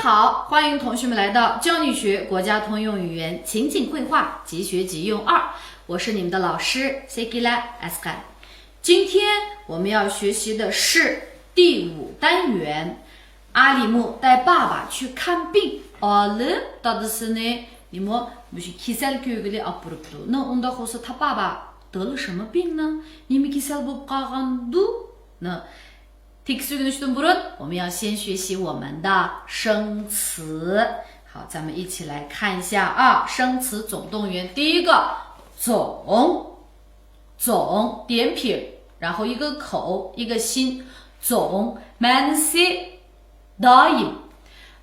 好，欢迎同学们来到教你学国家通用语言情景绘画即学即用2，我是你们的老师 Sekila Askan。今天我们要学习的是第5单元，阿里木带爸爸去看病。다드스네你们기살 교육을 앞으로도那온다后是他爸爸得了什么病呢？你们기살 못 가간도那我们要先学习我们的生词。好，咱们一起来看一下啊，生词总动员。第一个总点撇，然后一个口一个心，总만세 다임。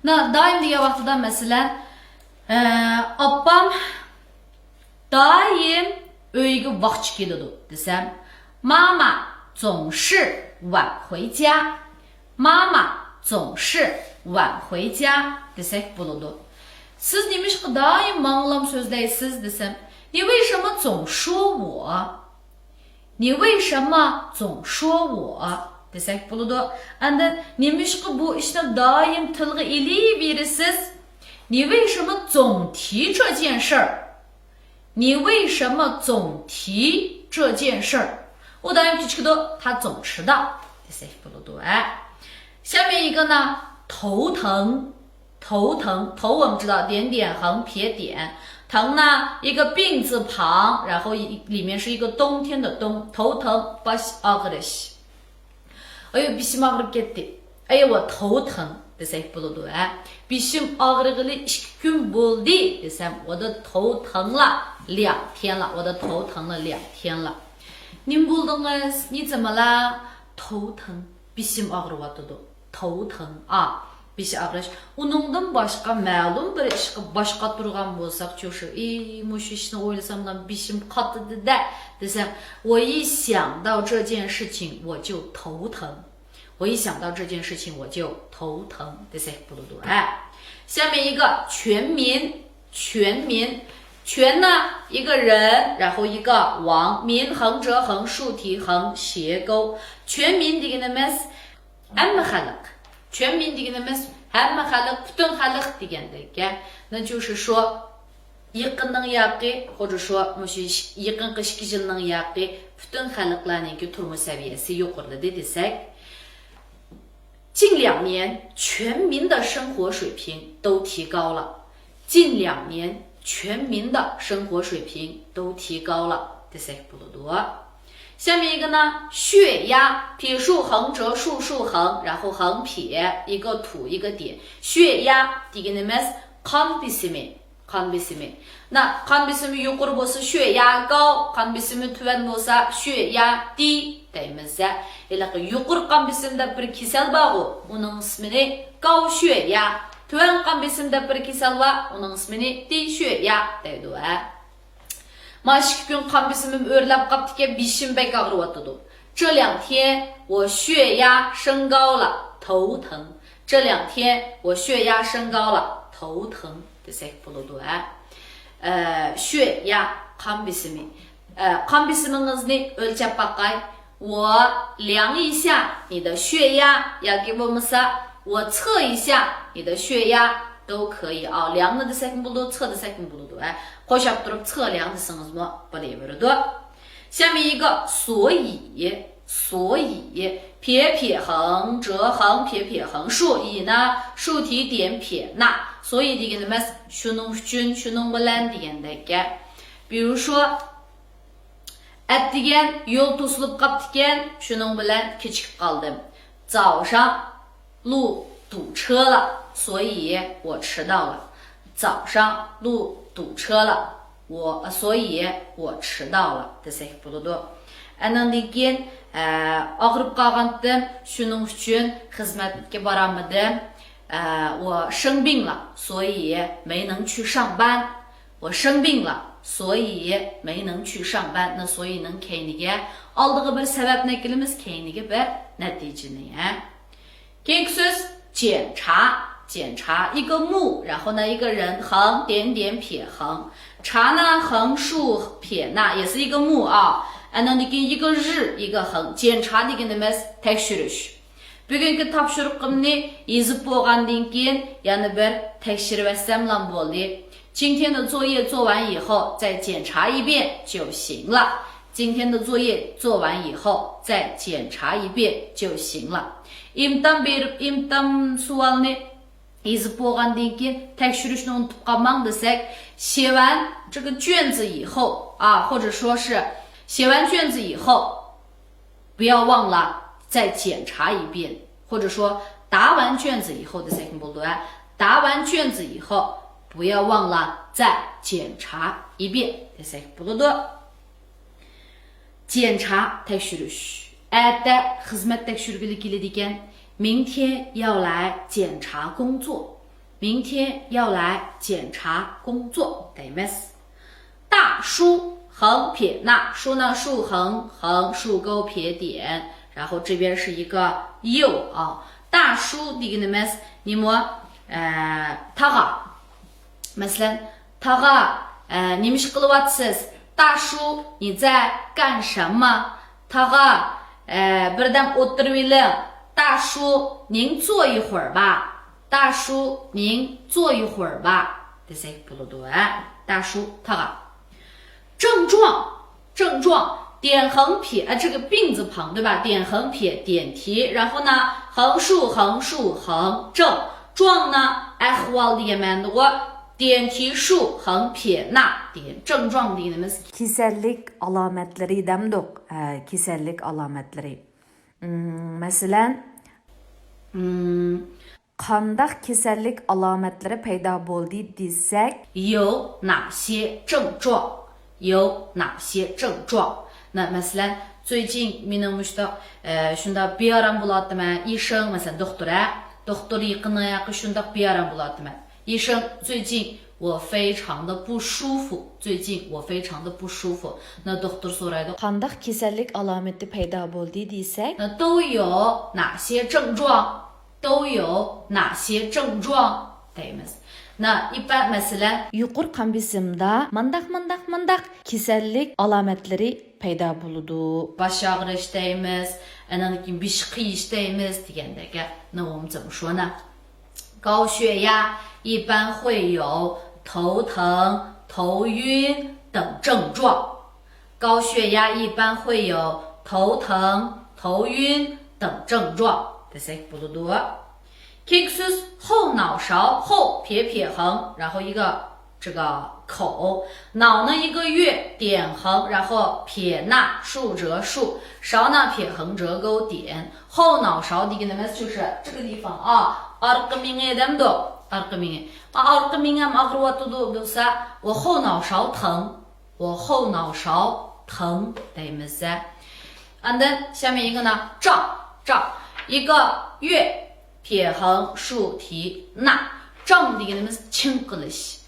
那daim degan vaqtida masalan opam daim uyga vaqt keladi desam，妈妈总是晚回家，妈妈总是晚回家desek bo'ladi。siz nimishqa doim ma'lum so'zlaysiz desam，你为什么总说我？你为什么总说我desek bo'ladi。Andan nimishqa bu ishni doim tilga ilayverasiz？你为什么总提这件事儿？你为什么总提这件事儿？我doim kechikadi，他总迟到。下面一个呢，头疼，头我们知道点点横撇点，疼呢一个病字旁，然后里面是一个冬天的冬，头疼baş ağrışı。哎呦，bişim ağrıgetdi。哎呀，我头疼desek bo'ladi。bişim ağrıgılı 2 gün bo'ldi desem，我的头疼了2天了，我的头疼了2天了。님 bo'ldingiz，你怎么啦？头疼，bişim ağrıvatdı。头疼啊，bişi ağrıш。Uningdan boshqa ma'lum bir ishga boshqa turgan bo'lsak，就是mush ishni o'ylasam bilan bişim qotdi-da desam，我一想到这件事情我就头疼，我一想到这件事情我就头疼desek bo'ladi。下面一个全民，全呢一个人，然后一个王，民横折横竖提横斜勾。全民deganimiz hamma xalq，全民deganimiz hamma xalq butun xalq degandek，那就是说yaqinning yaqi，或者说yaqinqi 2 yilning yaqi butun xalqlarninki turmush saviyasi yuqoriladi desak，近2年全民的生活水平都提高了，近2年全民的生活水平都提高了。下面一个呢，血压，撇竖横折竖竖横，然后横撇一个土一个点，血压deganimiz qon besimi。那qon besimi yuqori bo'lsa血压高，qon besimi tuvan bo'lsa血压低deymiz。yuqori qon besimda bir kasal bor, uning ismini 高血压。tuvan qon besimda bir kasal bor, uning ismini 低血压deydi。mana 2 gün qon besimim o'rlab qopdiki, beshim bek og'riyotdi。这2天我血压升高了，头疼。这2天我血压升高了，头疼desek bo'ladi。血压 qon besimi， qon besimingizni o'lchab boqay，我量一下你的血压yoki bo'lmasa我测一下你的血压都可以啊。量的desek bo'ladi，测的desek bo'ladi。qo'shib turib测量desangiz bo'laveradi。下面一个所以撇撇横折横撇撇横竖以呢竖提点撇捺，所以deganimiz shuning uchun shuning bilan degandek。比如说atdigan yo'l to'silib qolibdikan, shuning bilan kechikib qoldim。早上路堵车了，所以我迟到了。早上路堵车了，所以我迟到了desek bo'ladi。Andan keyin og'rib qolgandim, shuning uchun xizmatga borolmadim。我生病了，所以没能去上班。我生病了，所以没能去上班。那所以能keyniga oldiga bir sababni kelamiz, keyniga bir natijani。keyingi so'z检查一个木，然后呢一个人横点点撇横，查呢横竖撇捺也是一个木啊。andan keyin一个日一个横，检查deganimiz tekshirish。Bugungi topshiriqimni yezib bo'lgandan keyin yana bir tekshirib etsam bo'ldi.今天的作业做完以后再检查一遍就行了。今天的作业做完以后再检查一遍就行了。imtihon berib imtihon sualni yezib bo'lgandan keyin tekshirishni unutib qolmang desak, 写完这个卷子以后啊，或者说是写完卷子以后不要忘了再检查一遍，或者说答完卷子以后的desak bo'ladi。答完卷子以后不要忘了再检查一遍desak bo'ladi。检查tekshirish erta xizmat tekshirgili keladi ekan, 明天要来检查工作，明天要来检查工作deymiz。大书横撇捺，书呢竖横横竖钩撇点，然后这边是一个右啊。大书deganimiz tag'a masalan tag'a nima ish qilyapsiz? 大叔你在干什么？ tag'a birdan o'tirib oling。 大叔您坐一会儿吧，大叔您坐一会儿吧desak bo'ladi。大叔tag'a。症状，症状，点横撇这个病字旁对吧？点横撇点题，然后呢横竖横竖横正，状呢 ahvol degan ma'noda点题竖横撇捺点症状deganimiz kasallik alomatlari demdik. Kasallik alomatlari. Masalan, qandaq kasallik alomatlari paydo bo'ldi desak, 有哪些症状？有哪些症状？那 masalan 最近 mening shunda bearam bo'ladimi? 医生 masalan doktor yaqin shundoq bearam bo'ladimi? 医生最近我非常的不舒服，最近我非常的不舒服。那 doktor so'raydi, qandaq kasallik alomati paydo bo'ldi desak, 那都有哪些症状？都有哪些症状deymiz。那一般 masalan yuqori qon besimda mandaq kasallik alomatlari paydo bo'ladi. Baş ağrışı deymiz, andan keyin besh qiyish deymiz degandagi. 那我们怎么说呢？高血压一般会有头疼、头晕等症状。高血压一般会有头疼、头晕等症状。desak bo'ladi。Keksus 后脑勺后撇撇横，然后一个这个口，脑呢一个月点横，然后撇捺竖折竖，勺呢撇横折钩点，后脑勺deganimiz就是这个地方啊。arqa miya demdi, arqa miya. arqa miyam og'riyotdi bo'lsa, 我后脑勺疼，我后脑勺疼deymiz。and then 下面一个呢，胀胀，一个月撇横竖提捺，胀deganimiz chin qilish。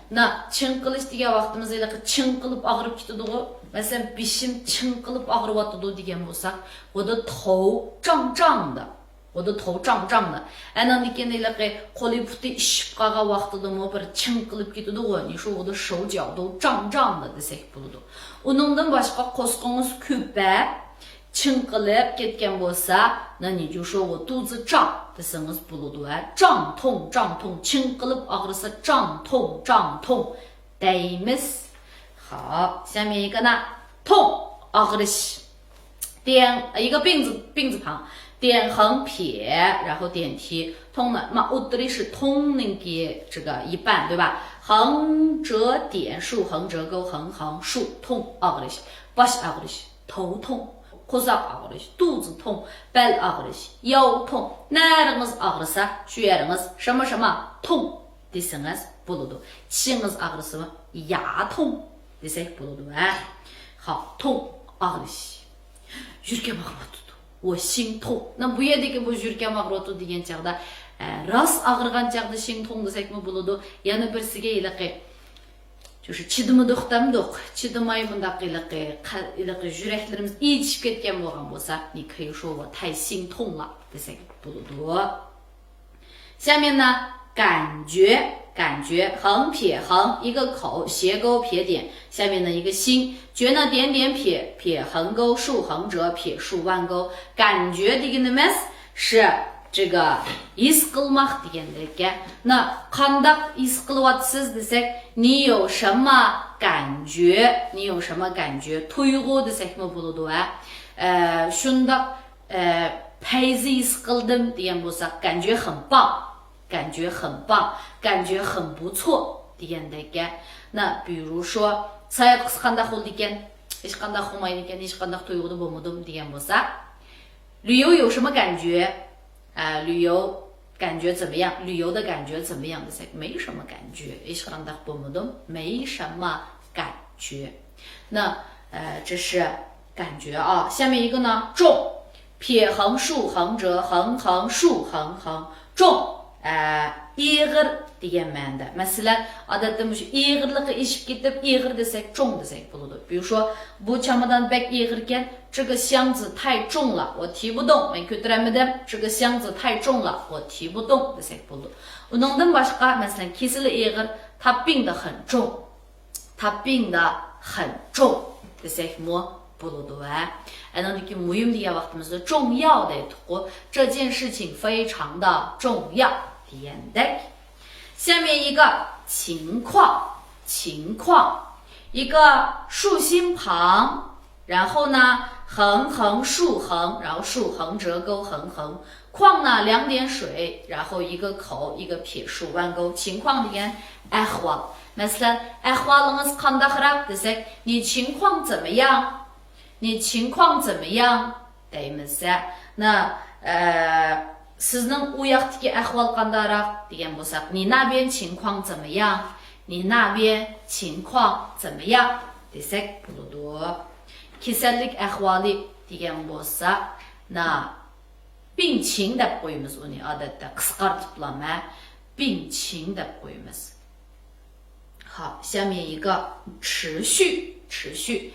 那chin qilish degan vaqtimizda chin qilib og'rib ketadi-ku. Masalan, beshim chin qilib og'riyotdi degan bo'lsak, 我的头胀胀的，我的头胀胀的。andan keyin qo'li puti ishib qolgan vaqtida bir chin qilib ketadi-ku. 你说我的手脚都胀胀的 desak bo'ladi。uningdan boshqa qo'sqingiz ko'pab chin qilib ketgan bo'lsa, 那你就说我肚子胀 desangiz bo'ladi。胀痛胀痛 chin qilib og'risa 胀痛胀痛 deymiz。好，下面一个呢，痛 og'rish， 点一个病字旁，点横撇，然后点题，痛呢，嘛，o'tli是痛那个这个一半对吧？横折点竖横折钩横横竖痛 og'rish， bosh og'rish 头痛。qo'zoq og'rish, 肚子痛 bel og'rish, 腰痛 naringiz og'risa, shu yeringiz 什么什么痛 desangiz bo'ladi. Tishingiz og'risa, 牙痛 desak bo'ladi. 好，痛 og'rish. Yurgim og'riyotdi, 我心痛。那bu yerdagi bu yurgim og'riyotdi degan chaqda rost og'rigan chaqda 心痛 desakmi bo'ladi. Yana birsiga ilaqi 就是chidamadik demdik, chidamay bundaq ilaqi yuraklarimiz ichib ketgan bo'lgan bo'lsa, 你可以说我太心痛了 desak bo'ladi。下面呢，感觉横撇横一个口斜钩撇点，下面呢一个心，觉呢点点撇撇横钩竖横折撇竖弯钩，感觉deganimiz 是这个 his qilmoq degandek。那 qandaq his qilyapsiz desek， 你有什么感觉？你有什么感觉？ tuyg'u desekmi bo'ladi va shundoq payzi his qildim degan bo'lsak， 感觉很棒，感觉很棒，感觉很不错degandek。那比如说 sayoq qanday bo'ldi ekan， hech qanday bo'lmaydi ekan， hech qanday tuyg'uda bo'lmadim degan bo'lsa， 旅游有什么感觉？旅游感觉怎么样？旅游的感觉怎么样？没什么感觉。hech qanday bo'lmadim， 没什么感觉。那这是感觉啊。下面一个呢，重，撇横竖横折横横竖横横，重ig'ir degan ma'noda. Masalan, odatda shu ig'irlikqa eshib ketib, ig'ir desak, 重 desak bo'ladi. 比如说, bu chamadon bek ig'ir ekan, 这个箱子太重了，我提不动. Men ko'tarolmadim, 这个箱子太重了，我提不动 desak bo'ladi. Uningdan boshqa, masalan, kesili ig'ir, 它病得很重，它病得很重 desak-mu bo'ladi va anandagi muhim degan vaqtimizda 重要的这件事情非常的重要 degandek。下面一个情况，情况，一个竖心旁，然后呢横横竖横，然后竖横折钩横横，况呢两点水，然后一个口一个撇竖弯钩，情况degan ahvol。Mesela ahvolingіз qandaqroq desak, 你情况怎么样？你情况怎么样？ deymiz. 那sizning u yoqdagi ahvol qandayroq degan bo'lsak, 你那边情况怎么样？你那边情况怎么样 desak bo'ladi. Kasallik ahvoli degan bo'lsa, 那病情deb qo'yamiz uni odatda qisqartirib病情deb qo'yamiz. 好，下面一个持续，持续，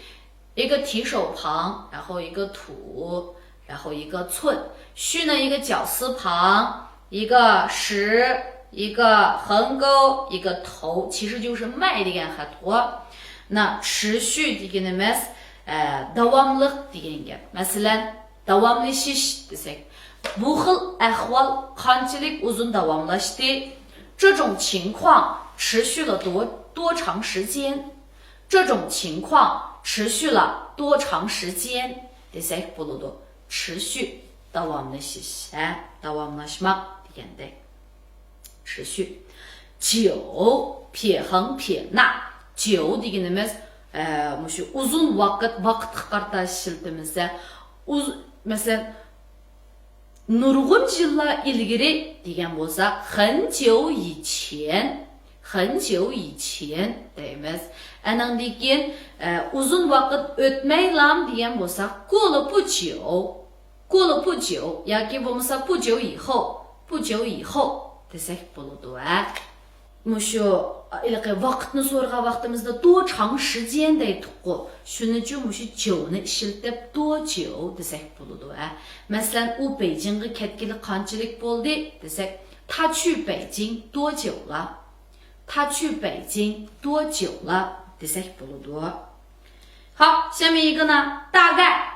一个提手旁，然后一个土，然后一个寸，续呢一个绞丝旁，一个十，一个横钩，一个头，其实就是麦degan xat。那持续deganimiz davomliq degan gap. Masalan, davomlashish desak, bu xil ahvol qanchalik uzun davomlashdi? 这种情况持续了多长时间？这种情况持续了多长时间 desak bo'ladi. 持续 davomlashish, davomlashmoq degandek. 持续。久撇横撇捺, 久deganimiz shu uzun vaqt qisqartirish ishlatamiz. Masalan, nurg'un yillar ilgari degan bo'lsa, 很久以前很久以前 deymiz. Andan keyin uzun vaqt o'tmaylam degan bo'lsa, 过了不久，过了不久 yoki bo'lmasa 不久以后，不久以后 desak bo'ladi. Mushu vaqtni so'rgan vaqtimizda 多长时间 deydiq-ku. Shuning uchun mushu 久ni ishlatib 多久 desak bo'ladi. Masalan, u Beijingga ketgili qanchalik bo'ldi desak, 他去北京多久了？他去北京多久了 desak bo'ladi. 好，下面一个呢，大概，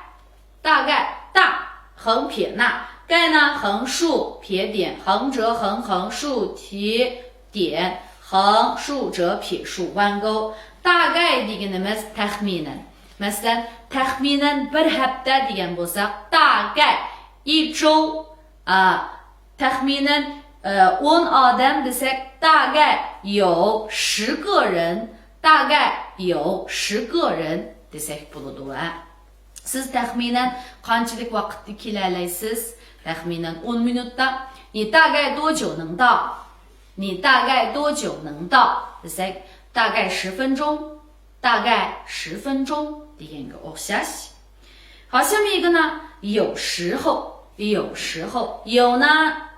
大概，大横撇捺，概呢横竖撇点，横折横横竖提点，横竖折撇竖弯钩。大概deganimiz taxminan. Masalan, taxminan bir hafta degan bo'lsa, 大概一周taxminan 10 odam desak, 大概有10个人，大概有10个人 desak bo'ladi. Siz taxminan qanchalik vaqtda kela olasiz? Taxminan 10 minutda. 你大概多久能到？你大概多久能到 desak, 大概10分钟，大概10分钟 deganga o'xshash. 好，下面一个呢，有时候，有时候，有呢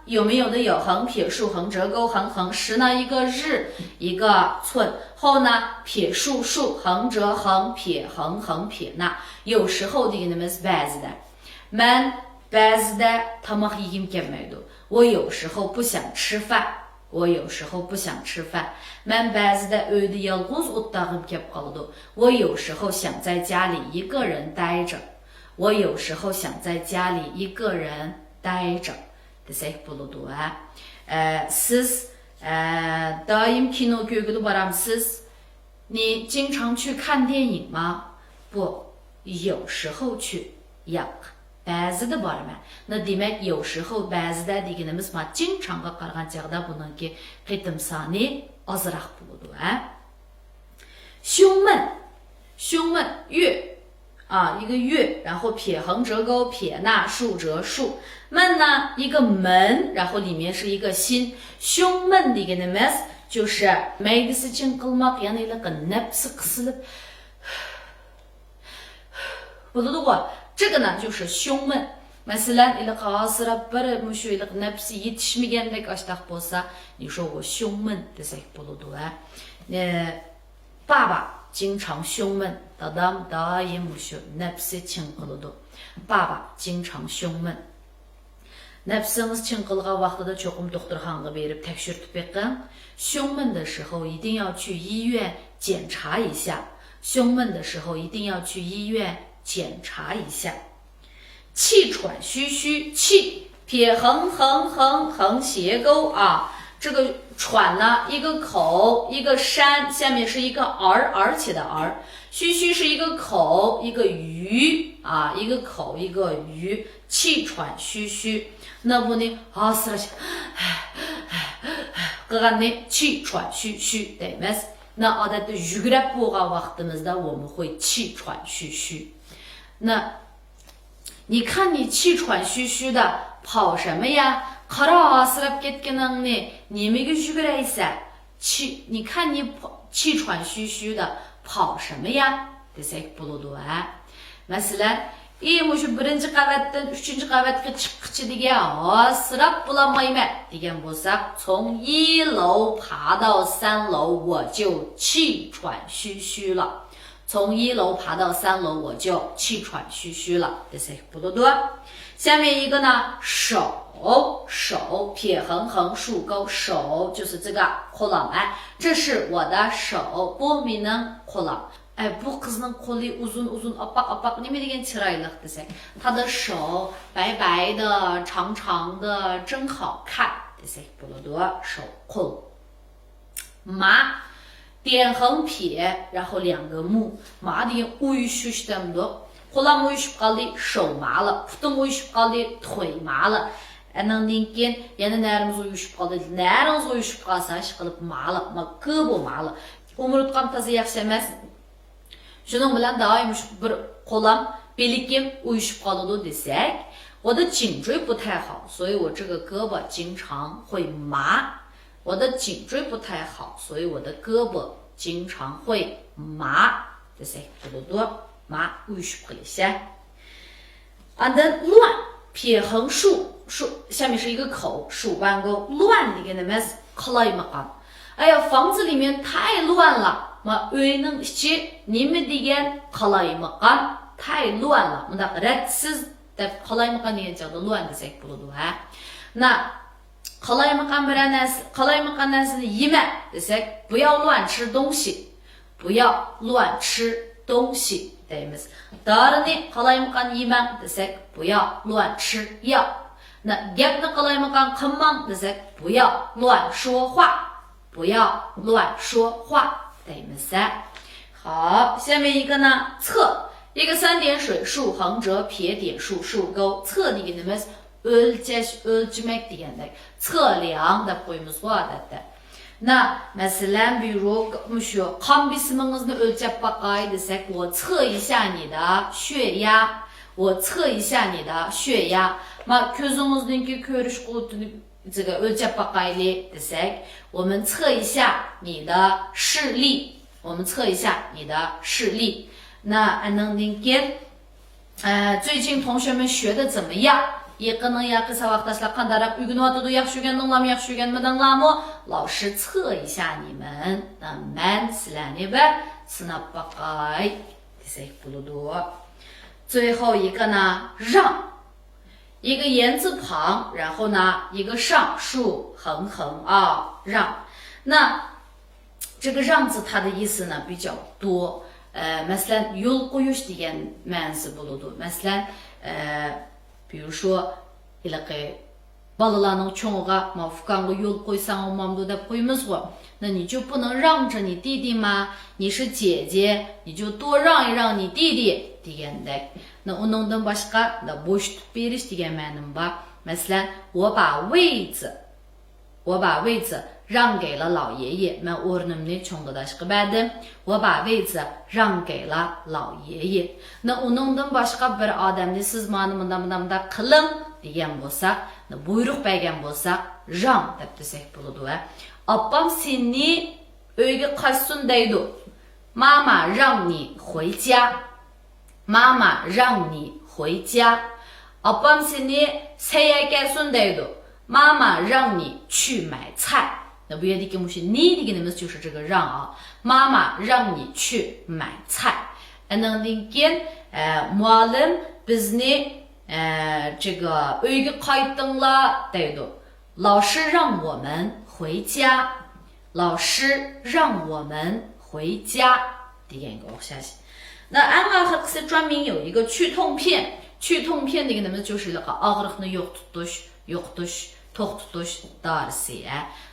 有没有的有横撇竖横折钩横横，时呢一个日一个寸，后呢撇竖竖横折横撇横横撇捺。有时候deganimiz ba'zida. Men ba'zida tamoq yegim kelmaydi. 我有时候不想吃饭，我有时候不想吃饭。Men ba'zida uyda yolg'iz o'tirg'im kelib qoladi. 我有时候想在家里一个人待着。我有时候想在家里一个人待着 desek buludu siz daim kino köygüde baramsız 你经常去看电影吗？不，有时候去。Yo'q, ba'zida boraman. Demak, 有时候 ba'zida deganimiz ma 经常가 qarag'an chaqda buniki qitim soni ozroq bo'ladi. 胸闷，胸闷，月一个月，然后撇横折钩，撇捺竖折竖，闷呢一个门，然后里面是一个心。胸闷deganimiz就是maydisi chinqilmoq, ya'ni nafsi qisilib bo'ladi-ku. 这个呢就是胸闷。Masalan, qasirab bir mushu nafsi yetishmagandek ashtaq bo'lsa, 你说我胸闷 desak bo'ladi. 爸爸经常胸闷 dadam doim mushu nafsi chinqiladi. 爸爸经常胸闷. Nafsiniz chinqilgan vaqtida cho'qim doktorxonaga berib tekshirtib beqing. 胸闷的时候一定要去医院检查一下。胸闷的时候一定要去医院检查一下。气喘吁吁，气撇横横横横斜钩这个喘呢，一个口一个山，下面是一个而且的而，吁吁是一个口一个鱼一个口一个鱼，气喘吁吁。那不呢그간에 气喘吁吁 deymiz. Na odatda yugurib bo'lgan vaqtimizda 我们会气喘吁吁。那你看你气喘吁吁的跑什么呀？qara asirab ketganingni nimaga yuguraysan? 你看你气喘吁吁的跑什么呀 desak bo'ladi. Masalan, mushu birinchi qavatdan 3-chi qavatga chiqqichi degan asirab bo'lolmayman degan bo'lsak, 从1楼爬到3楼我就气喘吁吁了。从1楼爬到3楼我就气喘吁吁了 desak bo'ladi. 下面一个呢，手撇横横竖钩，手就是这个 qo'lim. 这是我的手，bu mening qo'lim. bu qizning qo'li uzun oppoq nima degan chiroyli desak, 她的手白白的长长的真好看 desak bo'ladi. 手 qo'l. 马点横撇，然后2个木，马degan uyushishdan qo'lim uyushib qoldi, 手麻了, putim uyushib qoldi, 腿麻了. Andan keyin yana narimiz uyushib qoldi, narimiz uyushib qolsa ish qilib ma'li, ko'p ma'li. Umurtqam toza yaxshi emas. Shuning bilan doim bir qo'lim, belikim uyushib qoladi desak, 我的颈椎不太好，所以我这个胳膊经常会麻。我的颈椎不太好，所以我的胳膊经常会麻。desak bo'ladi. 麻 uyushib qilish. Andan 乱撇横竖下面是一个口，竖弯钩。乱deganimiz qalaymagan. 哎呀，房子里面太乱了。uyning ichi nima degan qalaymagan, 太乱了。bunda radsiz deb qalaymagan degan joyda 乱 desak bo'ladi. 那 qalaymagan narsani yema desak, 不要乱吃东西，不要乱吃东西 deymiz. Dorini qalaymagan yemang desak, 不要乱吃药。那 gapni qalaymagan qilmang desak, 不要乱说话，不要乱说话 deymiz. 好，下面一个呢，测，一个3点水竖横折撇点竖竖钩，测deganimiz ölçmek degandek, 测量deb qo'yamiz odatda. 那 masalan, 比如 mushu qon besimingizni o'lchab boqay desak, 我测一下你的血压，我测一下你的血压。ko'zingizniki ko'rish quvvatini o'lchab boqaylik desak, 我们测一下你的视力，我们测一下你的视力。那 andan keyin 最近同学们学的怎么样？yaqin saboqdagilar qandaroq o'rganyotidi, yaxshi o'rgandinglarmi, yaxshi o'rganmadinglarmi? 老师测一下你们。man sizlarni bir sinab boqay desak bo'ladi. 最后一个呢，让，一个言字旁，然后呢一个上竖横横让。那这个让字它的意思呢比较多。masalan yo'l qo'yish degan ma'nosi bo'ladi. masalan 比如说 balalarning cho'ng'iga mafukanga yo'l qo'ysang omamdu deb qo'ymiz g'o.那你就不能让着你弟弟吗？你是姐姐，你就多让一让你弟弟degandek.那uningdan boshqa bo'sh tutib berish degan ma'nim bor. Masalan, 我把位子让给了老爷爷. Men o'rnimni cho'ng'itashga berdim. 我把位子让给了老爷爷. Na uningdan boshqa bir odamni siz meni bunda qiling degan bo'lsak, buyruq bergan bo'lsak, rang deb desak bo'ladi. Appam seni uyga qaytsin deydi. Mama 让你回家. Mama 让你回家. Appam seni sayrga kelsin deydi. 妈妈让你去买菜. 那bu yerdagi mushu ni deganimiz 就是这个让啊. 妈妈让你去买菜. Andan keyin muallim bizni 这个 uyga qaytinglar deydi. 老师让我们回家. 老师让我们回家 deganga o'xshash. 那 eng oxirgisi 专门有一个去痛片. 去痛片 deganimiz 就是og'riqni yo'qotish, to'xtatish dorisi.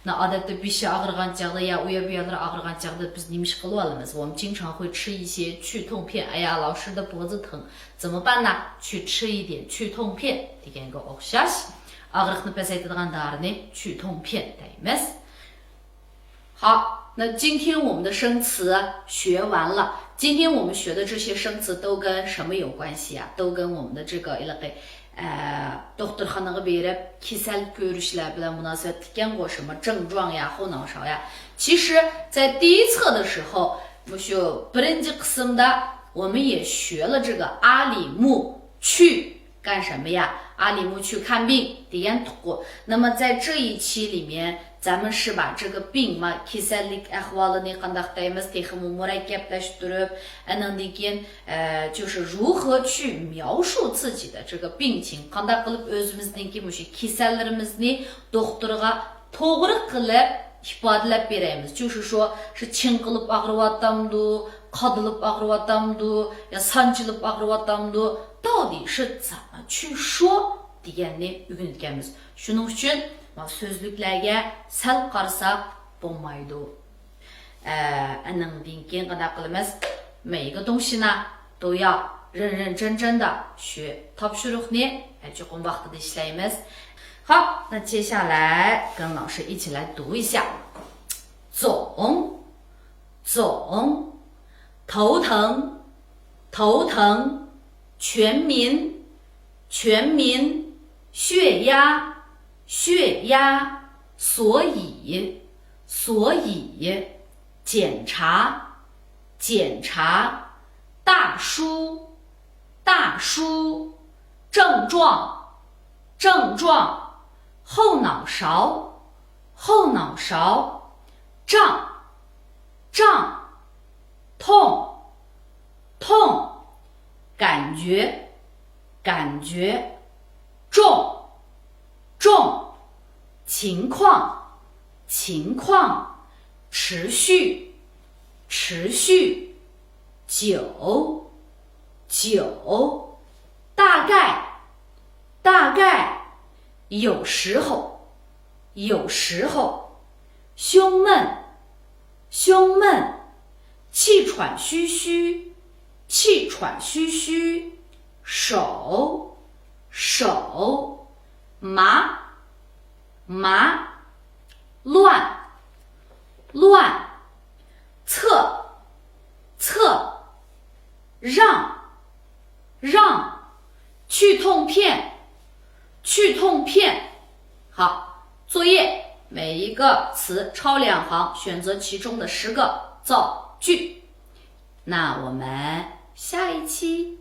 Na odatda beshi og'rigan chaqda ya uya bu yerlari og'rigan chaqda biz nima ish qilib olamiz? 我们经常会吃一些去痛片. 哎呀，老师的脖子疼，怎么办呢？去吃一点去痛片 deganga o'xshash. Og'riqni pasaytiradigan dorini 去痛片 deymiz. 好，那今天我们的生词学完了。今天我们学的这些生词都跟什么有关系啊？都跟我们的这个doktorxonaga berib kasal ko'rishlar bilan munosabatli ekan g'o, 什么症状呀，后脑勺呀。其实在第一册的时候，birinchi qismda 我们也学了这个阿里木去干什么呀？阿里木去看病 degan tuqqu. 那么在这一期里面，咱们是把这个病嘛 kasallik ahvolini qandaq deymiz, texmi murakkablashtirib, andan keyin 就是如何去描述自己的这个病情, qandaq qilib o'zimizningki mushu kasallarimizni doktorga to'g'ri qilib ifodalab beramiz. 就是说是chin qilib og'riyotamdu, qadilib og'riyotamdu, ya sanchilib og'riyotamdu, 到底是怎么去说 deganni o'rganamiz. Shuning uchun so'zliklarga sal qarasak bo'lmaydi. Andan keyin qanday qilamiz? 每一个东西呢都要认认真真的学. Topshiriqni chuqur vaqtida ishlaymiz. 好，那接下来跟老师一起来读一下。总，头疼，全民，血压，所以，检查，大叔，症状，后脑勺，胀，痛，感觉，重，情况，持续，久，大概，有时候，胸闷，气喘吁吁，手，麻，乱，侧，让，去痛片。好，作业每一个词抄2行，选择其中的10个造句。那我们下一期